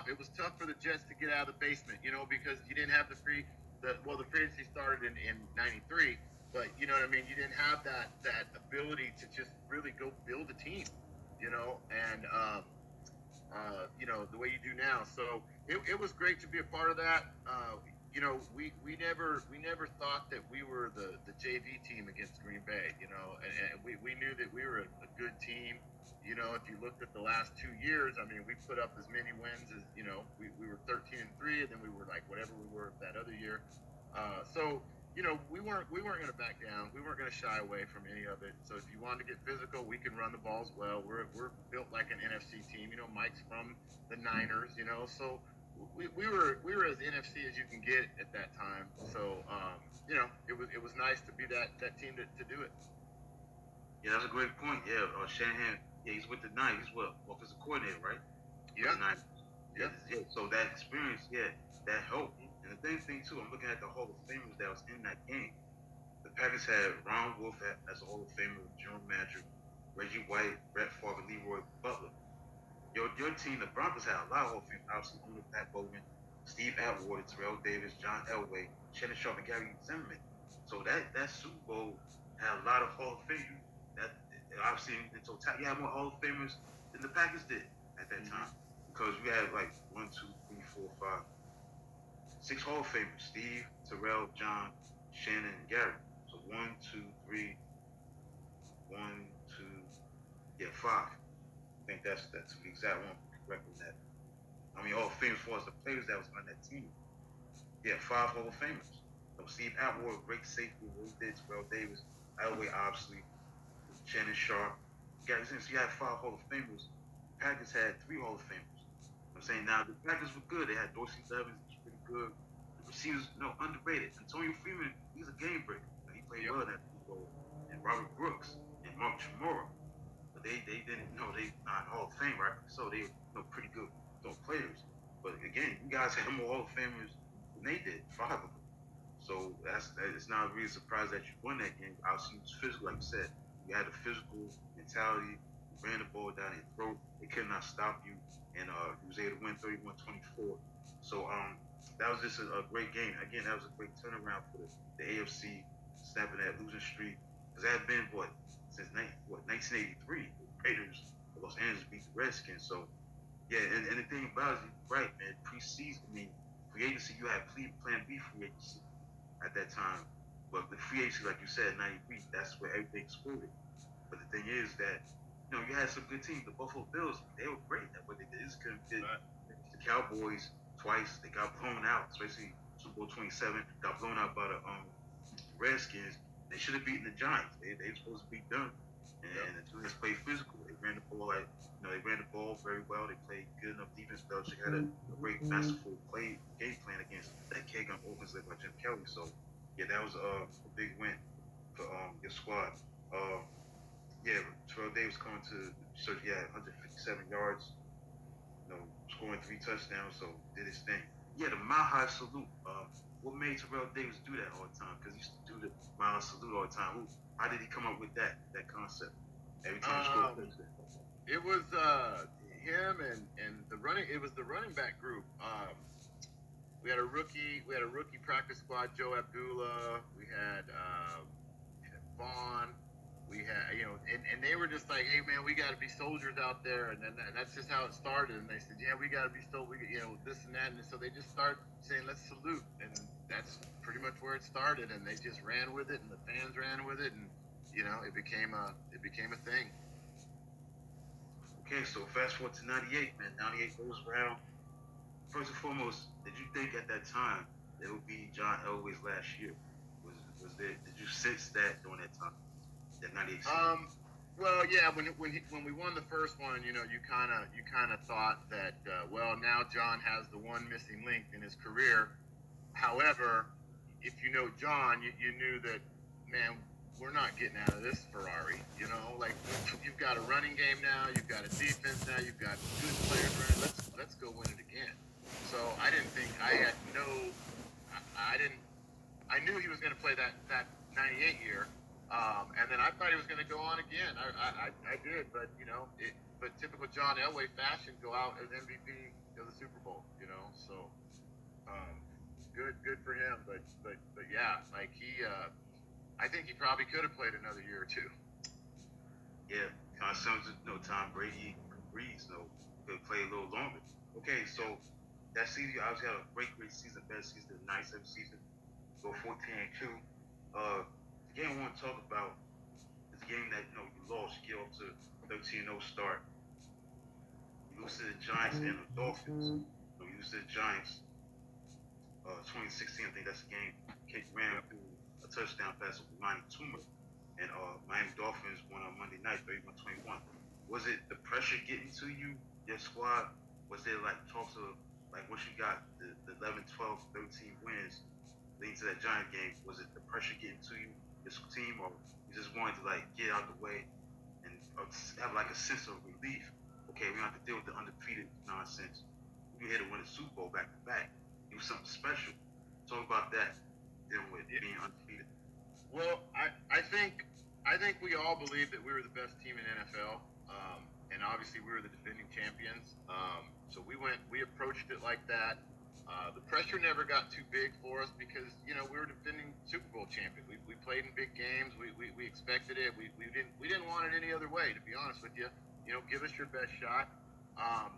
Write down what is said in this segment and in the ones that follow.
tough. It was tough for the Jets to get out of the basement, because you didn't have the free agency started in '93, but you know what I mean. You didn't have that ability to just really go build a team, and the way you do now. So it was great to be a part of that. We never thought that we were the JV team against Green Bay, and we knew that we were a good team. If you looked at the last 2 years, I mean, we put up as many wins as we were 13-3, and then we were like whatever we were that other year. So we weren't going to back down. We weren't going to shy away from any of it. So if you wanted to get physical, we can run the balls well. We're built like an NFC team. Mike's from the Niners. So we were as NFC as you can get at that time. So it was nice to be that team to do it. Yeah, that's a great point. Yeah, Shanahan. Yeah, he's with the Niners. He's what offensive coordinator, right? For Yeah, the Niners. Yeah, yeah. yeah. So that experience, yeah, that helped. Mm-hmm. And the thing too, I'm looking at the Hall of Famers that was in that game. The Packers had Ron Wolf as a Hall of Famer, General Manager, Reggie White, Brett Favre, Leroy Butler. Your team, the Broncos, had a lot of Hall of Fame. Obviously, owner Pat Bowman, Steve Atwater, Terrell Davis, John Elway, Shannon Sharp, and Gary Zimmerman. So that Super Bowl had a lot of Hall of Fame. That obviously in total, you had more Hall of Famers than the Packers did at that Mm-hmm. time because you had like one, two, three, four, five, six Hall of Famers: Steve, Terrell, John, Shannon, and Gary. So one, two, three, one, two, yeah, five. I think that's the exact one correct on that. I mean, Hall of Famers for us, the players that was on that team. Yeah, five Hall of Famers. So Steve Atwater, great safety, what he did, Terrell Davis, Elway, obviously, Shannon Sharp. Since you had five Hall of Famers, the Packers had three Hall of Famers. I'm saying now the Packers were good. They had Dorsey Levens, he was pretty good. The receivers, underrated. Antonio Freeman, he's a game breaker. He played Yep. well in that role. And Robert Brooks and Mark Chamorro. But they didn't know they not Hall of Fame, right? So they pretty good players. But again, you guys had more Hall of Famers than they did, five of them. So it's not really a surprise that you won that game. Obviously, it was physical, like you said. You had a physical mentality. You ran the ball down your throat. They could not stop you, and you was able to win 31-24. So that was just a great game. Again, that was a great turnaround for the AFC, snapping that losing streak. Because that had been since 1983. The Raiders of Los Angeles beat the Redskins. So yeah, and the thing about it, you're right, man. Preseason, I mean, free agency, you had Plan B free agency at that time. But the free agency, like you said, 93, that's where everything exploded. But the thing is that, you had some good teams. The Buffalo Bills, they were great at what they did. They just couldn't get Right. the Cowboys twice. They got blown out, especially Super Bowl 27, got blown out by the Redskins. They should have beaten the Giants. They were supposed to beat them. Yep. And the Giants played physical. They ran the ball they ran the ball very well. They played good enough defense. Belichick had a great masterful game plan against that K-Gun offense led by Jim Kelly. So yeah, that was a big win for your squad. Uh, yeah, Terrell Davis coming to so yeah, 157 yards, scoring three touchdowns, so did his thing. Yeah, the mile high salute. What made Terrell Davis do that all the time? Because he used to do the mile high salute all the time. How did he come up with that concept? Every time he scored a Um, touchdown. it was him and the running. It was the running back group. We had a rookie practice squad, Joe Abdullah. We had Vaughn. We had, and they were just like, hey man, we got to be soldiers out there, and then that's just how it started. And they said, yeah, we got to be soldiers, this and that, and so they just start saying, let's salute, and that's pretty much where it started. And they just ran with it, and the fans ran with it, and it became a thing. Okay, so fast forward to 98, man. 98 goes around. First and foremost, did you think at that time that it would be John Elway's last year? Was there? Did you sense that during that time, that 98 season? Um, well, yeah, when we won the first one, you kind of thought that now John has the one missing link in his career. However, if you know John, you knew that, man, we're not getting out of this Ferrari. Like you've got a running game now, you've got a defense now, you've got good players running. Let's go win it again. So I didn't think I had no, I didn't. I knew he was going to play that '98 year. And then I thought he was going to go on again. I did, but but typical John Elway fashion, go out as MVP of the Super Bowl. So um, good for him. But yeah, like I think he probably could have played another year or two. Yeah, kind of sounds Tom Brady, Breeze, could play a little longer. Okay, so that season, you obviously had a great season, best season, nice season, go 14-2. The game I want to talk about is a game that you lost, you get off to 13-0 start. You lose to the Giants and the Dolphins. You lose to the Giants 2016, I think that's the game. Kate ran Yep. through a touchdown pass over Miami Toomer. And Miami Dolphins won on Monday night, 31-21. Was it the pressure getting to you, your squad? Was there like talks of like once you got the 11, 12, 13 wins leading to that Giant game, was it the pressure getting to you, your team, or you just wanted to like get out the way and have like a sense of relief? Okay, we don't have to deal with the undefeated nonsense. We here to win a Super Bowl back to back. It was something special. Talk about that, dealing with Yeah. being undefeated. Well, I think we all believe that we were the best team in NFL, and obviously we were the defending champions. So we approached it like that. The pressure never got too big for us because we were defending Super Bowl champions. We played in big games. We expected it. We didn't want it any other way. To be honest with you, give us your best shot. Um,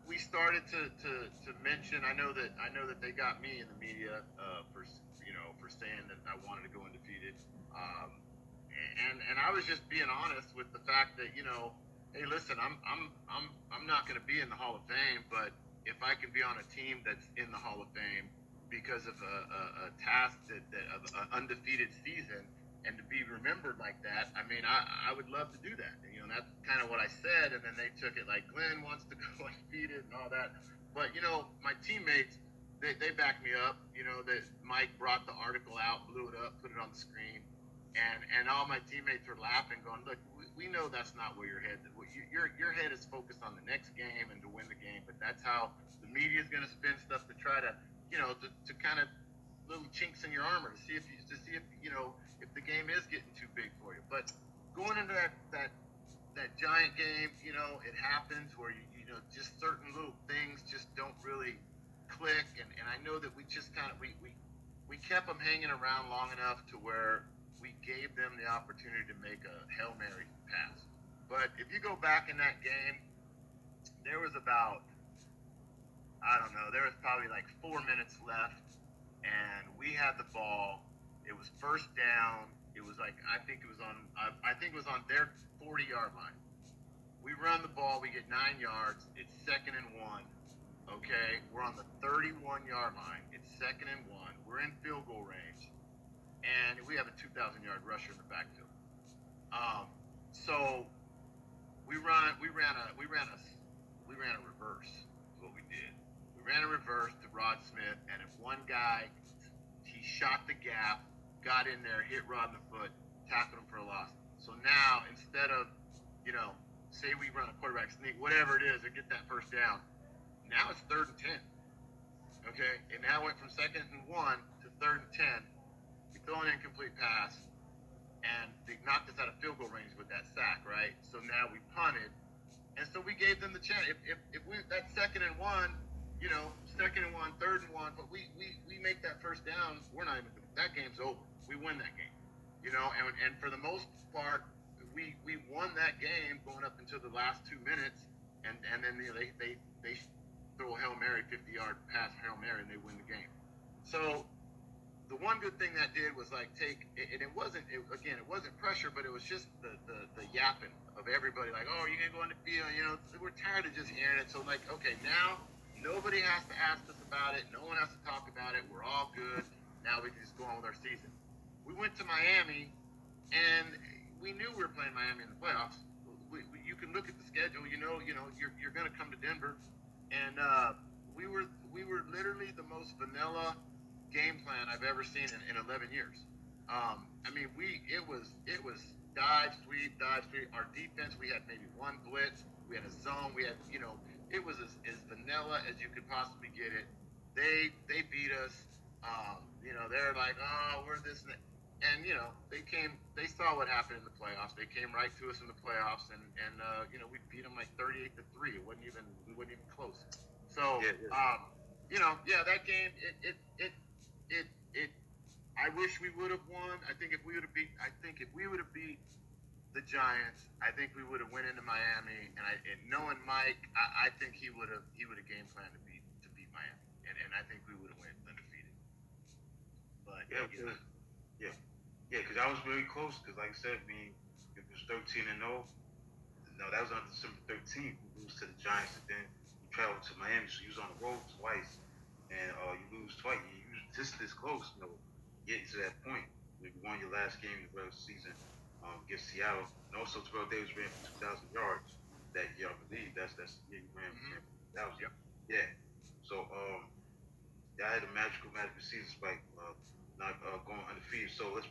we started to mention. I know that they got me in the media for saying that I wanted to go undefeated, um, and I was just being honest with the fact that hey, listen, I'm not going to be in the Hall of Fame, but if I can be on a team that's in the Hall of Fame because of a task that of an undefeated season and to be remembered like that, I mean, I would love to do that. That's kind of what I said, and then they took it like Glenn wants to go undefeated and all that. But my teammates, they backed me up. That Mike brought the article out, blew it up, put it on the screen, and all my teammates were laughing, going, "Look, we know that's not where your head. Your head is focused on the next game and to win the game, but that's how the media is going to spin stuff to try to, to kind of little chinks in your armor to see if the game is getting too big for you. But going into that Giant game, it happens where just certain little things just don't really click, and I know that we just kind of we kept them hanging around long enough to where we gave them the opportunity to make a Hail Mary pass. But if you go back in that game, there was about, I don't know, there was probably like 4 minutes left, and we had the ball. It was first down. It was like I think it was on their 40-yard line. We run the ball. We get 9 yards. It's 2nd and 1. Okay, we're on the 31-yard line. It's 2nd and 1. We're in field goal range, and we have a 2,000-yard rusher in the backfield. So we ran a reverse. Is what we did. We ran a reverse to Rod Smith, and if one guy, he shot the gap, got in there, hit Rod in the foot, tackled him for a loss. So now instead of say we run a quarterback sneak, whatever it is, to get that first down, now it's 3rd and 10. Okay, and now went from 2nd and 1 to 3rd and 10. We throw an incomplete pass, and they knocked us out of field goal range with that sack, right? So now we punted, and so we gave them the chance. If we that 2nd and 1, 2nd and 1, 3rd and 1, but we make that first down, we're not even that game's over. We win that game, and for the most part, we won that game going up until the last 2 minutes, and then they throw a Hail Mary 50-yard pass Hail Mary and they win the game. So the one good thing that did was like and it wasn't pressure, but it was just the yapping of everybody, like, oh, you're gonna go on the field, we're tired of just hearing it. So like, okay, now nobody has to ask us about it, no one has to talk about it, we're all good, now we can just go on with our season. We went to Miami, and we knew we were playing Miami in the playoffs. You can look at the schedule, you're gonna come to Denver, and we were literally the most vanilla game plan I've ever seen in 11 years. I mean, it was dive sweep, dive sweep. Our defense, we had maybe one blitz, we had a zone, we had it was as vanilla as you could possibly get it. They beat us. They're like, oh, we're this. And that. and they saw what happened in the playoffs. They came right to us in the playoffs, and we beat them like 38-3. We wasn't even close. So Yeah, yeah, yeah, that game it it. I wish we would have won. I think if we would have beat the Giants, I think we would have went into Miami, and knowing Mike, I think he would have game planned to beat Miami, and I think we would have went undefeated. But yeah, because yeah, yeah, because I was very close. Because like I said, I mean, it was 13-0. No, that was on December 13th. You lose to the Giants, and then you travel to Miami, so you was on the road twice, and you lose twice. You was just this close, getting to that point. You won your last game in the regular season against Seattle, and also Terrell Davis ran for 2,000 yards that year. I believe that's the year he ran for 2,000. yep. Yeah. So yeah, I had a magical season like not going undefeated. So like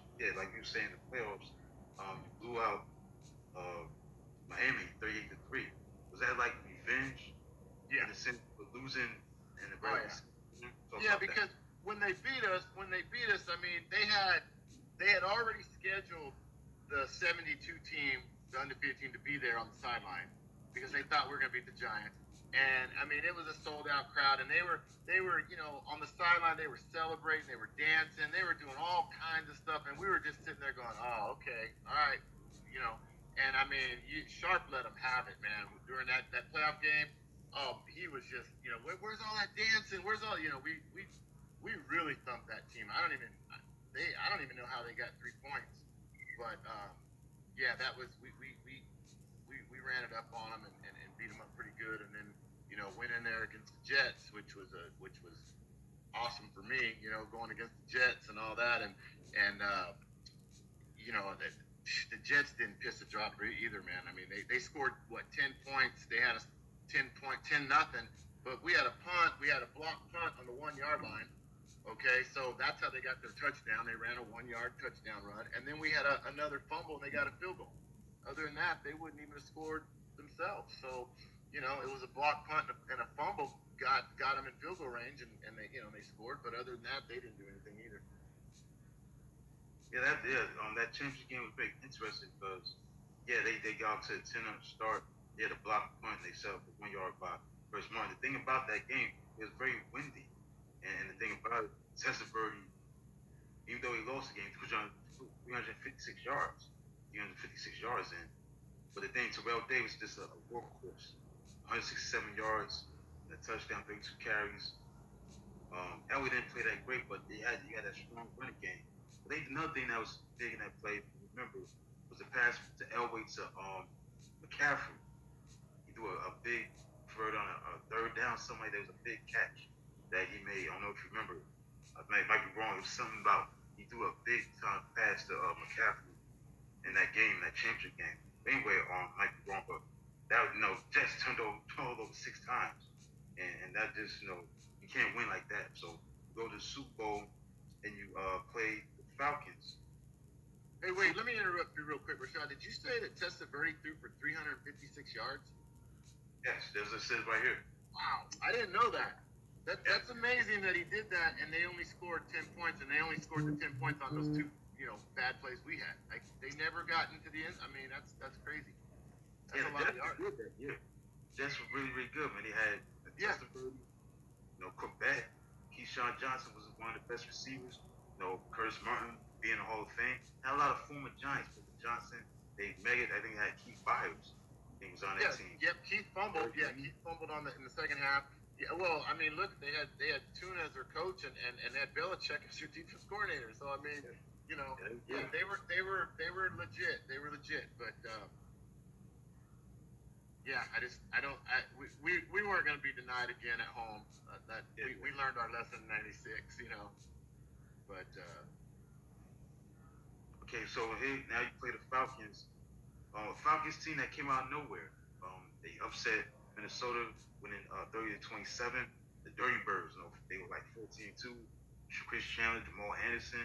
you were saying, the playoffs, you blew out uh, Miami 38-3. Was that like revenge Yeah. in the sense of losing in the Oh regular yeah. season? Talk Yeah, about that. because when they beat us, I mean, they had already scheduled the 72 team, the undefeated team, to be there on the sideline because they thought we were going to beat the Giants. And I mean, it was a sold out crowd, and they were on the sideline. They were celebrating, they were dancing, they were doing all kinds of stuff, and we were just sitting there going, "Oh, okay, all right," you know. And I mean, Sharp let them have it, man. During that playoff game, he was just, where's all that dancing? Where's all, we really thumped that team. I don't even know how they got 3 points, but yeah, that was we ran it up on them and beat them up pretty good, and then went in there against the Jets, which was awesome for me, going against the Jets and all that, and the Jets didn't piss a drop either, man. I mean, they scored what 10 points. They had a 10 nothing, but we had a punt. We had a block punt on the 1 yard line. Okay, so that's how they got their touchdown. They ran a 1 yard touchdown run, and then we had another fumble and they got a field goal. Other than that, they wouldn't even have scored themselves. So, it was a block punt and a fumble got them in field goal range, and they scored. But other than that, they didn't do anything either. Yeah, that championship game was very interesting because they got to a 10-up start. They had a block punt and they set up a 1 yard by Chris Martin. The thing about that game, it was very windy. And the thing about it, Testaverde, even though he lost the game, he was on 356 yards. 356 yards in. But the thing, Terrell Davis is just a workhorse. 167 yards, and a touchdown, 32 carries. Elway didn't play that great, but you had that strong running game. But another thing that was big in that play, if you remember, was the pass to Elway to McCaffrey. He threw a big third on a third down, something like that. It was a big catch that he made. I don't know if you remember. I might be wrong. It was something about he threw a big time pass to McCaffrey in that game, that championship game. Anyway, might be wrong, but that Jets turned over 6 times, and that just you can't win like that. So you go to the Super Bowl and you play the Falcons. Hey, wait, let me interrupt you real quick, Rashad. Did you say that Testaverde threw for 356 yards? Yes, there's it says right here. Wow, I didn't know that. Yeah, That's amazing that he did that, and they only scored 10 points, and they only scored the 10 points on those two, bad plays we had. Like they never got into the end. I mean, that's crazy. That's yeah, a the lot of Jets were yards. good that year. Jets were really, really good, man. They had Yeah, Testaverde, Quebec. Keyshawn Johnson was one of the best receivers. Curtis Martin being in the Hall of Fame. Had a lot of former Giants, Booker Johnson, Dave Meggett. I think they had Keith Byers. He was on that yeah, team. yep. Keith fumbled. Yeah, Keith fumbled in the second half. Yeah, well, I mean, look, they had Tuna as their coach, and they had Belichick as their defense coordinator. So I mean, yeah, they were legit. They were legit, but. Yeah, we weren't going to be denied again at home. That we learned our lesson in '96, But Okay, so here now you play the Falcons. Falcons team that came out of nowhere. They upset Minnesota, winning 30-27. The Dirty Birds, they were like 14-2. Chris Chandler, Jamal Anderson,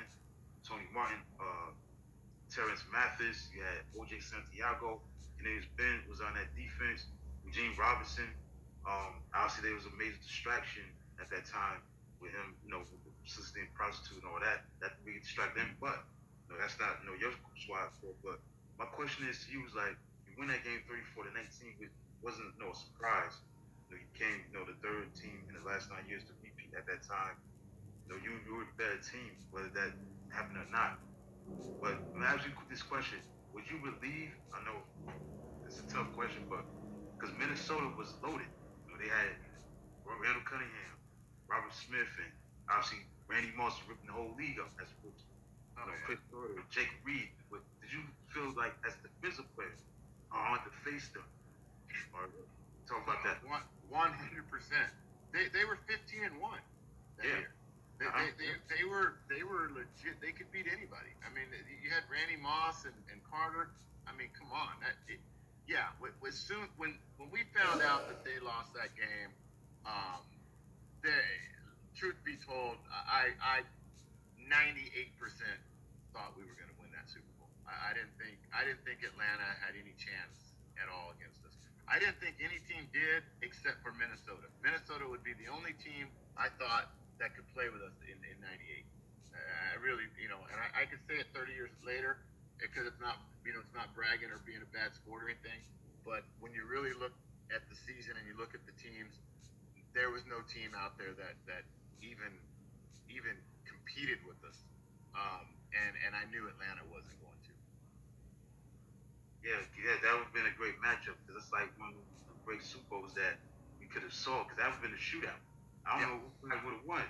Tony Martin, Terrence Mathis. You had OJ Santiago. Canadian Ben was on that defense. Eugene Robinson. Obviously, there was a major distraction at that time with him, with the assistant prostitute and all that. That really distracted them. But No, that's not your squad fault. But my question is to you is like you win that game 34-19, which wasn't no surprise. You came the third team in the last 9 years to repeat at that time. You were the better team, whether that happened or not. But I'm gonna ask you this question: would you believe? I know it's a tough question, but because Minnesota was loaded, they had Randall Cunningham, Robert Smith, and obviously Randy Moss ripping the whole league up as a rookie. Oh yeah. Chris Carter, Jake Reed. But did you feel like as a defensive player, I want to face them? Or talk about that? 100%. They were 15-1 that Yeah. year. They were legit. They could beat anybody. I mean, you had Randy Moss and Carter. I mean, come on. Yeah. Soon when we found out that they lost that game, um, they, truth be told, I 98% thought we were going to win that Super Bowl. I didn't think Atlanta had any chance at all against us. I didn't think any team did except for Minnesota. Minnesota would be the only team I thought that could play with us in '98. I really, and I could say it 30 years later because it's not bragging or being a bad sport or anything. But when you really look at the season and you look at the teams, there was no team out there that even even competed with us. And I knew Atlanta wasn't going to. Yeah, yeah, that would have been a great matchup because it's like one of the great Super Bowls that we could have saw because that would have been a shootout. I don't Yeah, know who would have won.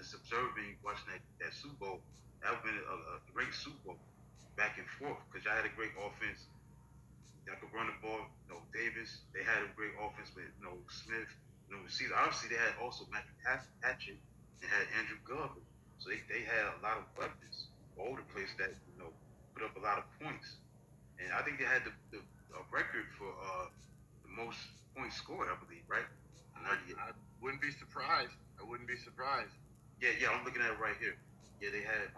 Just observing, watching that Super Bowl, that would have been a great Super Bowl back and forth because y'all had a great offense. Y'all could run the ball. Davis, they had a great offense with Smith. Receivers. Obviously, they had also Matthew Hatchett and had Andrew Garber. So they had a lot of weapons all over the place that put up a lot of points. And I think they had the a record for the most points scored, I believe, right? I wouldn't be surprised. I wouldn't be surprised. Yeah, yeah, I'm looking at it right here. Yeah, they had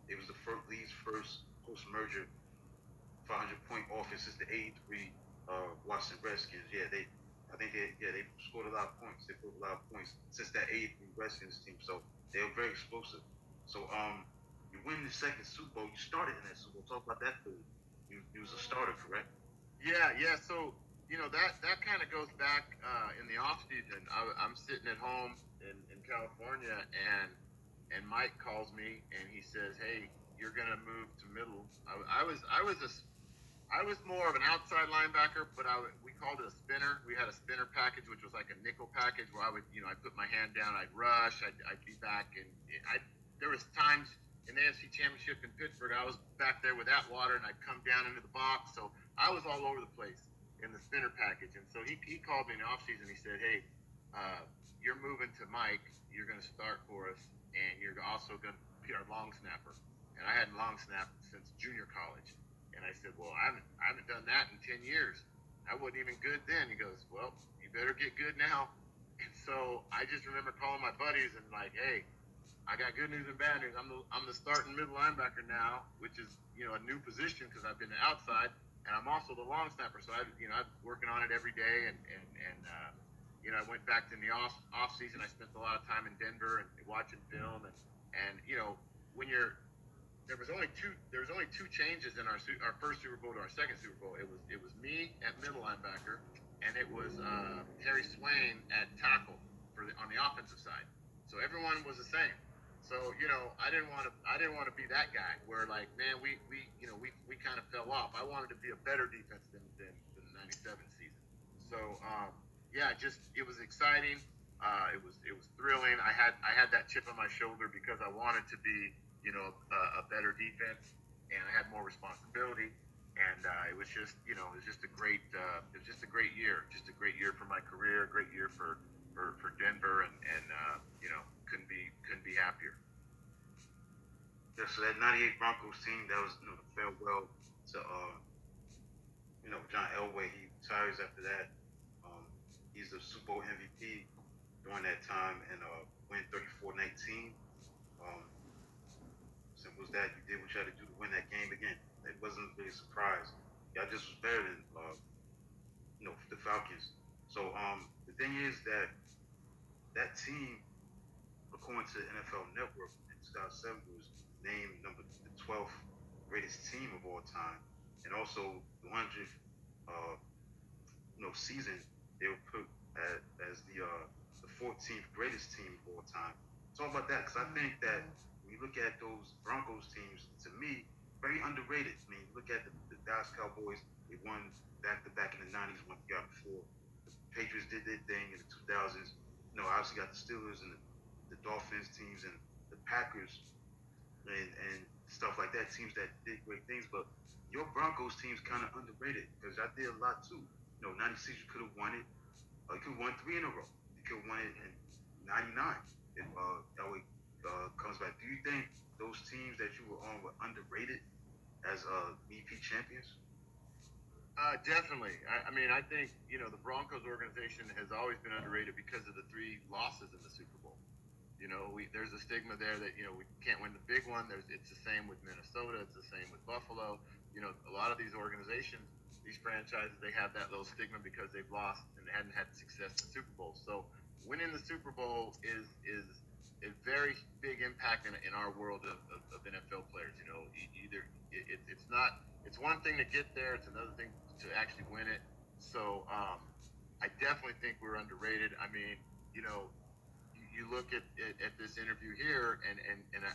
it was the league's first post merger 500-point offense since the '83 Washington Redskins. Yeah, they scored a lot of points. They put a lot of points since that '83 Redskins team. So they were very explosive. So you win the second Super Bowl. You started in that Super Bowl. Talk about that for you. You was a starter, correct? Yeah, yeah. So that kind of goes back in the off season. I'm sitting at home in California, and Mike calls me and he says, "Hey, you're gonna move to middle." I was more of an outside linebacker, but we called it a spinner. We had a spinner package, which was like a nickel package, where I'd put my hand down, I'd rush, I'd be back, and there was times in the AFC Championship in Pittsburgh, I was back there with Atwater, and I'd come down into the box, so I was all over the place in the spinner package. And so he called me in the offseason. He said, "Hey, you're moving to Mike. You're going to start for us, and you're also going to be our long snapper." And I hadn't long snapped since junior college. And I said, "Well, I haven't done that in 10 years. I wasn't even good then." He goes, "Well, you better get good now." And so I just remember calling my buddies and like, "Hey, I got good news and bad news. I'm the starting middle linebacker now, which is a new position because I've been the outside, and I'm also the long snapper. So I'm working on it every day, and I went back to in the off season. I spent a lot of time in Denver and watching film, and when you're there was only two changes in our first Super Bowl to our second Super Bowl. It was me at middle linebacker, and it was Terry Swain at tackle on the offensive side. So everyone was the same. So I didn't want to be that guy where like man we kind of fell off. I wanted to be a better defense than the '97 season. So yeah, just it was exciting. It was thrilling. I had that chip on my shoulder because I wanted to be a better defense, and I had more responsibility. And it was just a great year, just a great year for my career, a great year for Denver, and couldn't be happier. Yeah. So that '98 Broncos team, that was the farewell to John Elway. He retires after that. Um, he's the Super Bowl MVP during that time and win 34-19. Um, Simple as that. You did what you had to do to win that game again. It wasn't really a surprise. Y'all just was better than the Falcons. So the thing is that team, according to the NFL Network in 2007, was named the 12th greatest team of all time, and also the 100th season, they were put as the 14th greatest team of all time. It's all about that because I think that when you look at those Broncos teams, to me, very underrated. I mean, look at the Dallas Cowboys. They won back to back in the '90s, one year before. The Patriots did their thing in the 2000s. Obviously got the Steelers and the Dolphins teams and the Packers and stuff like that. Teams that did great things, but your Broncos team's kind of underrated because I did a lot too. '96 you could have won it. You could have won three in a row. You could have won it in '99 if Elway comes back. Do you think those teams that you were on were underrated as VP champions? Definitely. I mean, I think the Broncos organization has always been underrated because of the three losses in the Super Bowl. There's a stigma there that we can't win the big one. It's the same with Minnesota. It's the same with Buffalo. A lot of these organizations, these franchises, they have that little stigma because they've lost and they hadn't had success in the Super Bowl. So winning the Super Bowl is a very big impact in our world of NFL players. Either it's not it's one thing to get there, it's another thing to actually win it. So I definitely think we're underrated. I mean, you look at this interview here, and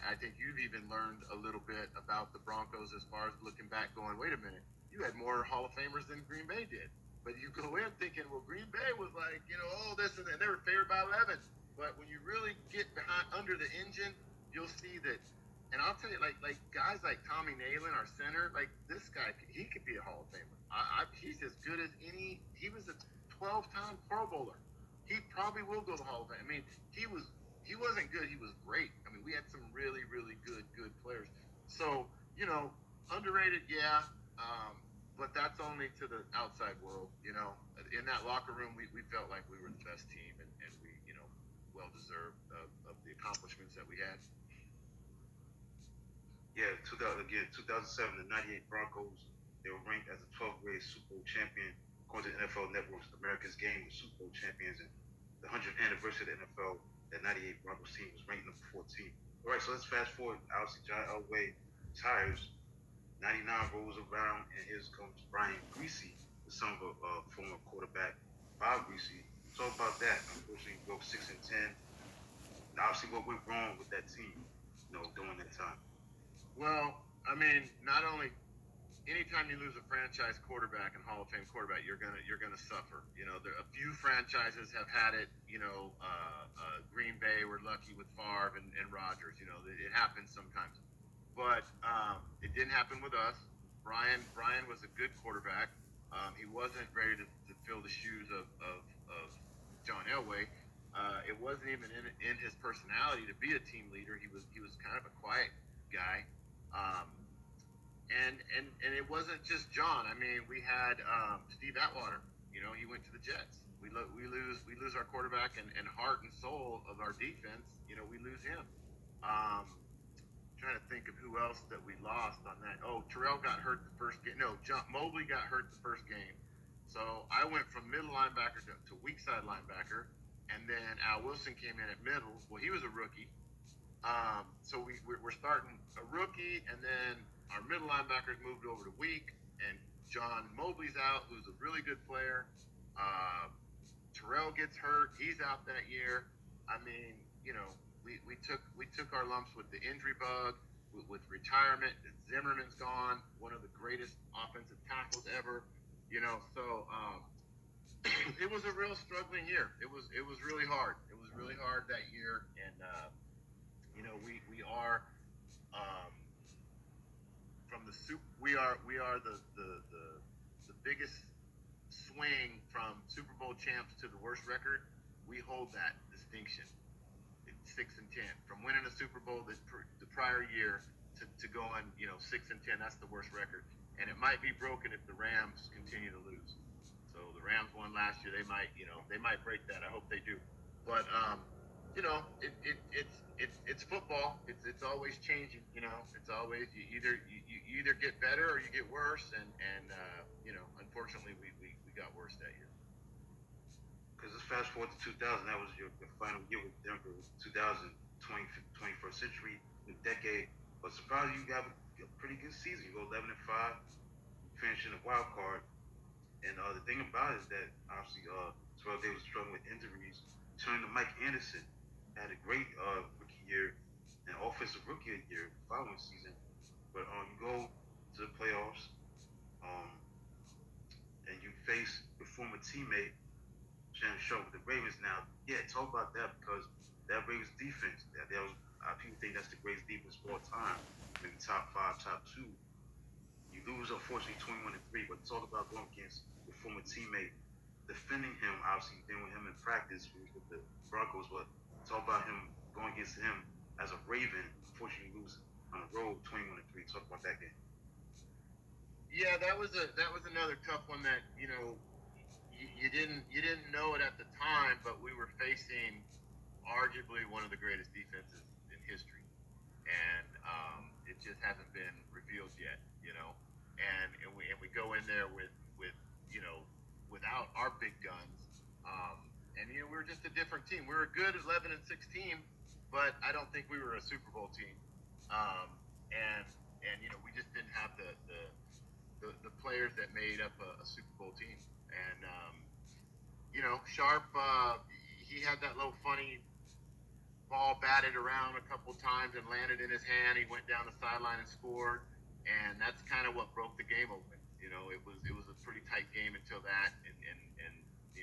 I think you've even learned a little bit about the Broncos as far as looking back, going, wait a minute, you had more Hall of Famers than Green Bay did. But you go in thinking, well, Green Bay was like, oh, this and they were favored by 11. But when you really get behind under the engine, you'll see that. And I'll tell you, like guys like Tommy Nalen, our center, like this guy, he could be a Hall of Famer. He's as good as any. He was a 12-time Pro Bowler. He probably will go to the Hall of Fame. I mean, he wasn't good. He was great. I mean, we had some really really good players. So underrated, yeah. But that's only to the outside world. In that locker room, we felt like we were the best team, and we well deserved of the accomplishments that we had. Yeah, 2007, the '98 Broncos. They were ranked as the 12th greatest Super Bowl champion according to NFL Network's America's Game with Super Bowl champions, and the 100th anniversary of the NFL. That '98 Broncos team was ranked number 14. All right, so let's fast forward. Obviously, John Elway retires. '99 rolls around, and here comes Brian Greasy, the son of a former quarterback, Bob Greasy. Talk about that. Unfortunately, he broke 6-10. And obviously, what went wrong with that team, during that time. Well, I mean, not only anytime you lose a franchise quarterback and Hall of Fame quarterback, you're gonna suffer. There a few franchises have had it. Green Bay were lucky with Favre and Rodgers. It happens sometimes, but it didn't happen with us. Brian was a good quarterback. He wasn't ready to fill the shoes of John Elway. It wasn't even in his personality to be a team leader. He was kind of a quiet guy. Um, and it wasn't just John. I mean, we had Steve Atwater. He went to the Jets. We lose our quarterback and heart and soul of our defense. We lose him. Trying to think of who else that we lost on that. Oh, Terrell got hurt the first game. No, Mobley got hurt the first game. So I went from middle linebacker to weak side linebacker, and then Al Wilson came in at middle. Well, he was a rookie. So we're starting a rookie, and then our middle linebackers moved over to weak, and John Mobley's out, who's a really good player. Uh, Terrell gets hurt; he's out that year. I mean, we took our lumps with the injury bug, with retirement. Zimmerman's gone, one of the greatest offensive tackles ever. So it was a real struggling year. It was really hard. It was really hard that year, and we are um, from the soup. We are the biggest swing from Super Bowl champs to the worst record. We hold that distinction. It's 6-10 from winning a Super Bowl the prior year to going 6-10. That's the worst record, and it might be broken if the Rams continue to lose. So the Rams won last year. They might break that. I hope they do. But it's football. It's always changing. It's always you either get better or you get worse. And unfortunately, we got worse that year. Because let's fast forward to 2000. That was your final year with Denver. 2000, 21st century, new decade. But surprisingly, you have a pretty good season. You go 11-5, finishing the wild card. And the thing about it is that obviously Terrell Davis struggling with injuries. Turning to Mike Anderson, had a great rookie year and offensive rookie of the year the following season. But you go to the playoffs, um, and you face your former teammate Shannon Sharp with the Ravens. Now, yeah, talk about that because that Ravens defense, that was people think that's the greatest defense of all time, maybe top five, top two. You lose unfortunately 21-3, but talk about going against your former teammate, defending him. Obviously, been with him in practice with the Broncos, but talk about him going against him as a Raven. Unfortunately, lose on the road 21-3. Talk about that game. Yeah, that was another tough one that you didn't know it at the time, but we were facing arguably one of the greatest defenses in history, and it just hasn't been revealed yet, and we go in there with you know without our big guns, and we're just a different team. We were a good 11-6 team, but I don't think we were a Super Bowl team, um, and we just didn't have the players that made up a Super Bowl team, and Sharp, he had that little funny ball batted around a couple times and landed in his hand. He went down the sideline and scored, and that's kind of what broke the game open. It was a pretty tight game until that, and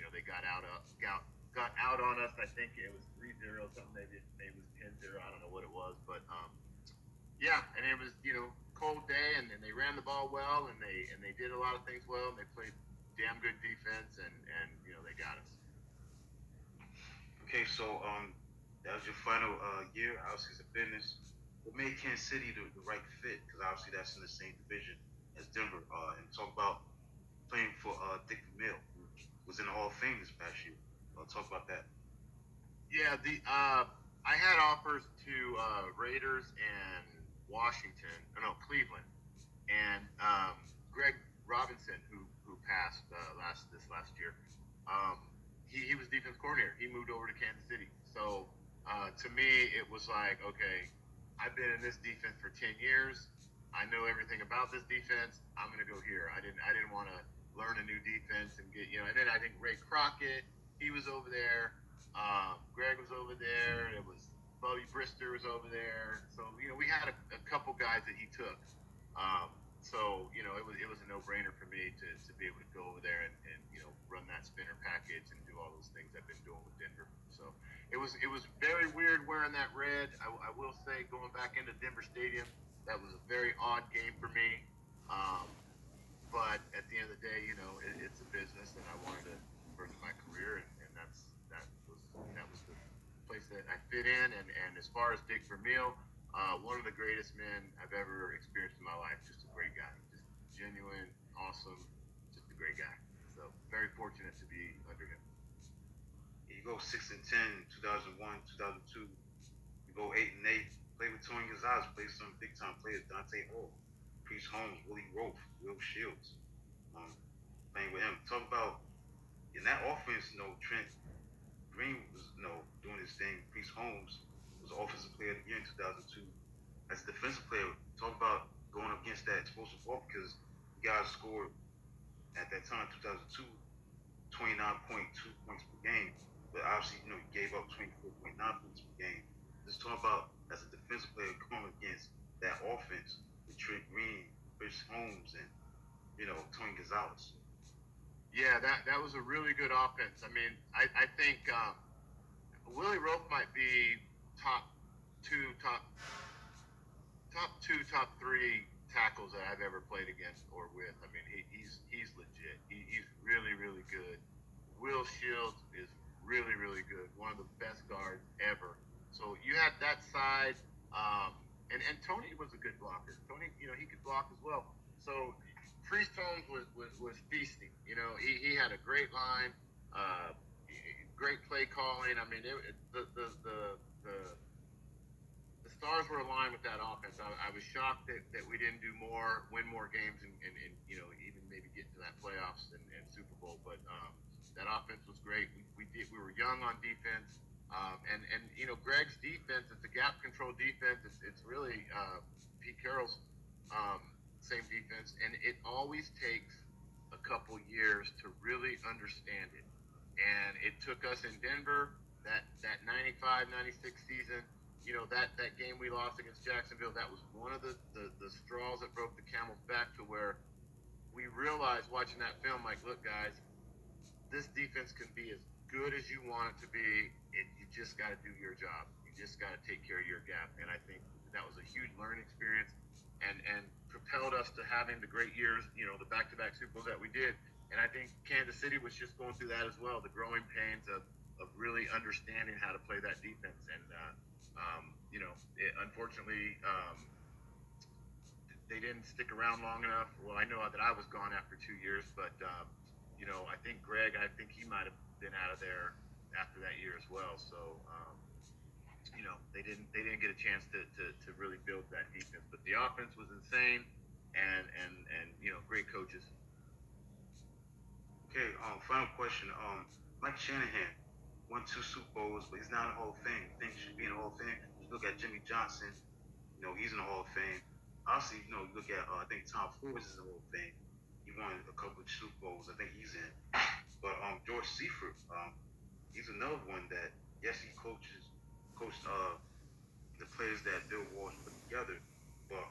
they got out on us. I think it was 3-0 something. Maybe it was 10-0. I don't know what it was, but yeah, and it was cold day, and they ran the ball well, and they did a lot of things well, and they played damn good defense, and they got us. Okay, so that was your final year. Obviously, it's a business. What made Kansas City the right fit? Because obviously that's in the same division as Denver. And talk about playing for Dick Vermeil, who was in the Hall of Fame this past year. Talk about that. Yeah, the I had offers to Raiders and Washington, no Cleveland, and Greg Robinson, who passed last year. Um, he was defense coordinator. He moved over to Kansas City. So to me, it was like, okay, I've been in this defense for 10 years. I know everything about this defense. I'm going to go here. I didn't want to learn a new defense and get. And then I think Ray Crockett, he was over there. Greg was over there. It was Bobby Brister was over there. So we had a couple guys that he took. Um, so it was a no brainer for me to be able to go over there and run that spinner package and do all those things I've been doing with Denver. So it was very weird wearing that red. I will say going back into Denver Stadium, that was a very odd game for me. Um, but at the end of the day, it's a business, and I wanted to further my career, and that was the place that I fit in. And as far as Dick Vermeil, one of the greatest men I've ever experienced in my life. Just a great guy, just genuine, awesome, just a great guy. So very fortunate to be under him. You go 6-10, 2001, 2002. You go 8-8. Play with Tony Gonzalez. Play some big time players. Dante Hall, Priest Holmes, Willie Roaf, Will Shields. Um, Playing with him. Talk about in that offense. Trent Green was doing his thing. Priest Holmes was offensive player of the year in 2002. As a defensive player, talk about going up against that explosive ball because you guys scored at that time, 2002, 29.2 points per game. But obviously, you gave up 24.9 points per game. Just talk about as a defensive player going against that offense with Trent Green, Chris Holmes, and Tony Gonzalez. Yeah, that was a really good offense. I mean, I think Willie Rope might be top two, top three tackles that I've ever played against or with. I mean, he's legit. He's really really good. Will Shields is really really good. One of the best guards ever. So you had that side, and Tony was a good blocker. Tony, he could block as well. So Priest Holmes was feasting. He had a great line, uh, great play calling. I mean, the stars were aligned with that offense. I was shocked that we didn't do more, win more games, and even maybe get to that playoffs and Super Bowl. But that offense was great. We were young on defense, and Greg's defense. It's a gap control defense. It's really Pete Carroll's same defense, and it always takes a couple years to really understand it. And it took us in Denver that 95, 96 season. That game we lost against Jacksonville. That was one of the straws that broke the camel's back to where we realized watching that film, like, look, guys, this defense can be as good as you want it to be. You just got to do your job. You just got to take care of your gap. And I think that was a huge learning experience, and propelled us to having the great years. The back-to-back Super Bowls that we did. And I think Kansas City was just going through that as well. The growing pains of really understanding how to play that defense. And unfortunately, they didn't stick around long enough. Well, I know that I was gone after 2 years, but I think Greg, I think he might have been out of there after that year as well. So they didn't get a chance to really build that defense. But the offense was insane, and great coaches. Okay, final question. Mike Shanahan won 2 Super Bowls, but he's not in the Hall of Fame. You think he should be in the Hall of Fame? You look at Jimmy Johnson, he's in the Hall of Fame. Obviously, you look at I think Tom Flores is in the Hall of Fame. He won a couple of Super Bowls. I think he's in. But George Seifert, he's another one that yes he coached the players that Bill Walsh put together, but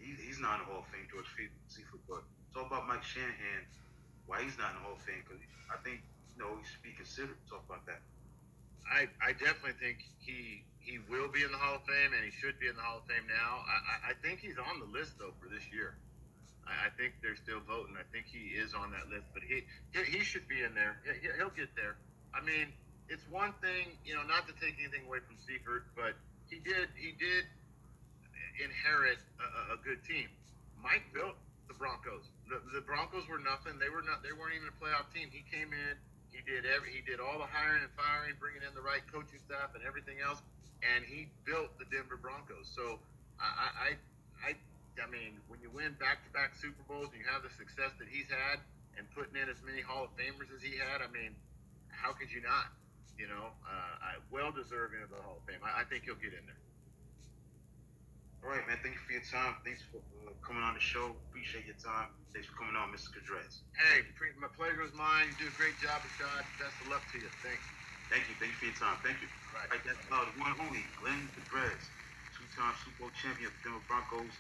he's not in the Hall of Fame. George Seifert, but talk about Mike Shanahan. Why he's not in the Hall of Fame? Because I think he should be considered. Talk about that. I definitely think he will be in the Hall of Fame, and he should be in the Hall of Fame now. I think he's on the list though for this year. I think they're still voting. I think he is on that list, but he should be in there. He'll get there. I mean, it's one thing, not to take anything away from Seifert, but he did inherit a good team. Mike built the Broncos. The Broncos were nothing. They weren't even a playoff team. He came in. He did all the hiring and firing, bringing in the right coaching staff and everything else, and he built the Denver Broncos. So I mean, when you win back-to-back Super Bowls and you have the success that he's had, and putting in as many Hall of Famers as he had, I mean, how could you not? Well deserving of the Hall of Fame. I think he'll get in there. All right, man. Thank you for your time. Thanks for coming on the show. Appreciate your time. Thanks for coming on, Mr. Cadrez. Hey, my pleasure is mine. You do a great job, Rashad. Best of luck to you. Thanks. Thank you. Thank you for your time. Thank you. All right. All right, that's the one and only Glenn Cadrez, 2-time Super Bowl champion of the Denver Broncos.